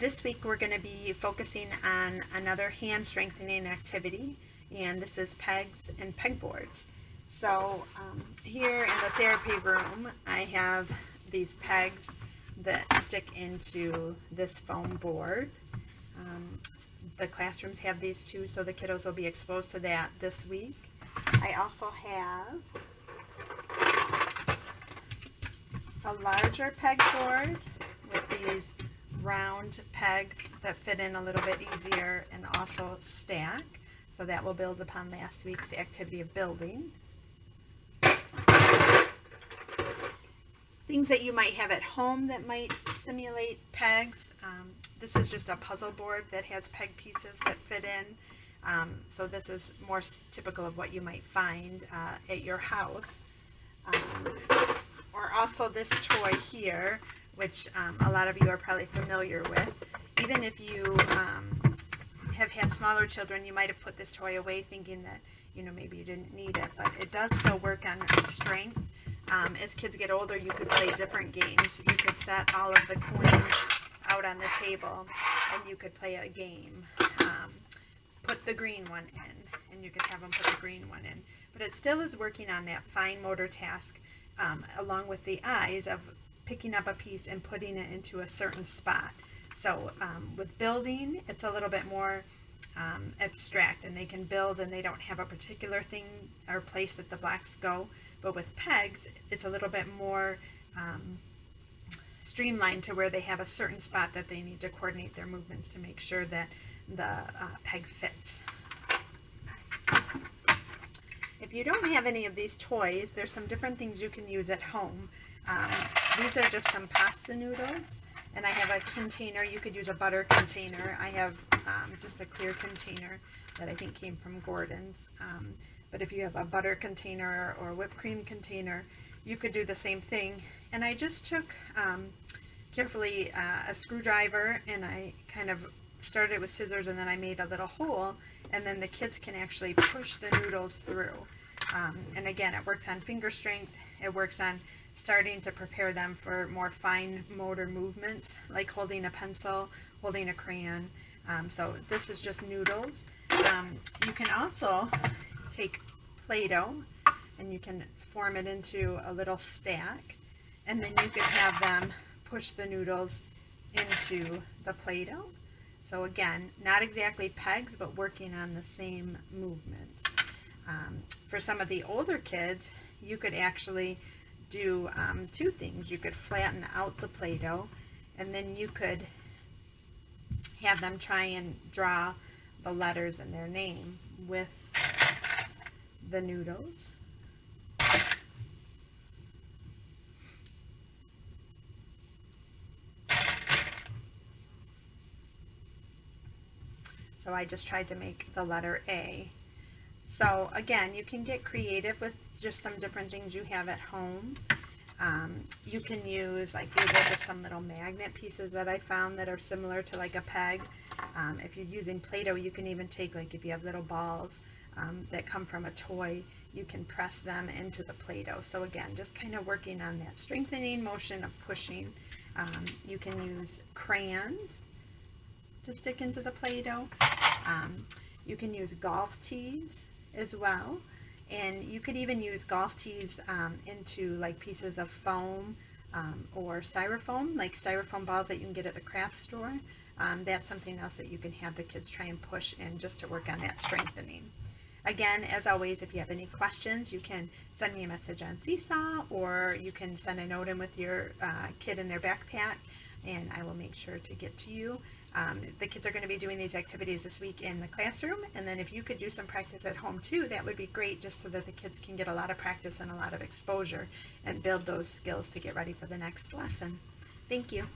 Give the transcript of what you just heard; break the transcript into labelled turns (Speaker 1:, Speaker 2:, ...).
Speaker 1: This week we're going to be focusing on another hand strengthening activity, and this is pegs and pegboards. So here in the therapy room I have these pegs that stick into this foam board. The classrooms have these too, so the kiddos will be exposed to that this week. I also have a larger pegboard with these round pegs that fit in a little bit easier and also stack. So that will build upon last week's activity of building. Things that you might have at home that might simulate pegs. This is just a puzzle board that has peg pieces that fit in. So this is more typical of what you might find at your house. Or also this toy here, which a lot of you are probably familiar with. Even if you have had smaller children, you might have put this toy away thinking that, maybe you didn't need it, but it does still work on strength. As kids get older, you could play different games. You could set all of the coins out on the table and you could play a game. Put the green one in, and you could have them put the green one in. But it still is working on that fine motor task along with the eyes of picking up a piece and putting it into a certain spot. So with building, it's a little bit more abstract, and they can build and they don't have a particular thing or place that the blocks go. But with pegs, it's a little bit more streamlined to where they have a certain spot that they need to coordinate their movements to make sure that the peg fits. If you don't have any of these toys, there's some different things you can use at home. These are just some pasta noodles, and I have a container. You could use a butter container. I have just a clear container that I think came from Gordon's. But if you have a butter container or whipped cream container, you could do the same thing. And I just took carefully a screwdriver, and I kind of started with scissors, and then I made a little hole, and then the kids can actually push the noodles through. And again, it works on finger strength. It works on starting to prepare them for more fine motor movements, like holding a pencil, holding a crayon. So this is just noodles. You can also take Play-Doh and you can form it into a little stack, and then you can have them push the noodles into the Play-Doh. So again, not exactly pegs, but working on the same movements. For some of the older kids, you could actually do two things. You could flatten out the Play-Doh, and then you could have them try and draw the letters in their name with the noodles. So I just tried to make the letter A. So again, you can get creative with just some different things you have at home. You can use, like, these are just some little magnet pieces that I found that are similar to like a peg. If you're using Play-Doh, you can even take, like, if you have little balls that come from a toy, you can press them into the Play-Doh. So again, just kind of working on that strengthening motion of pushing. You can use crayons to stick into the Play-Doh. You can use golf tees as well, and you could even use golf tees into like pieces of foam or styrofoam, like styrofoam balls that you can get at the craft store. That's something else that you can have the kids try and push in just to work on that strengthening. Again, as always, if you have any questions, you can send me a message on Seesaw, or you can send a note in with your kid in their backpack, and I will make sure to get to you. The kids are going to be doing these activities this week in the classroom, and then if you could do some practice at home too, that would be great, just so that the kids can get a lot of practice and a lot of exposure and build those skills to get ready for the next lesson. Thank you.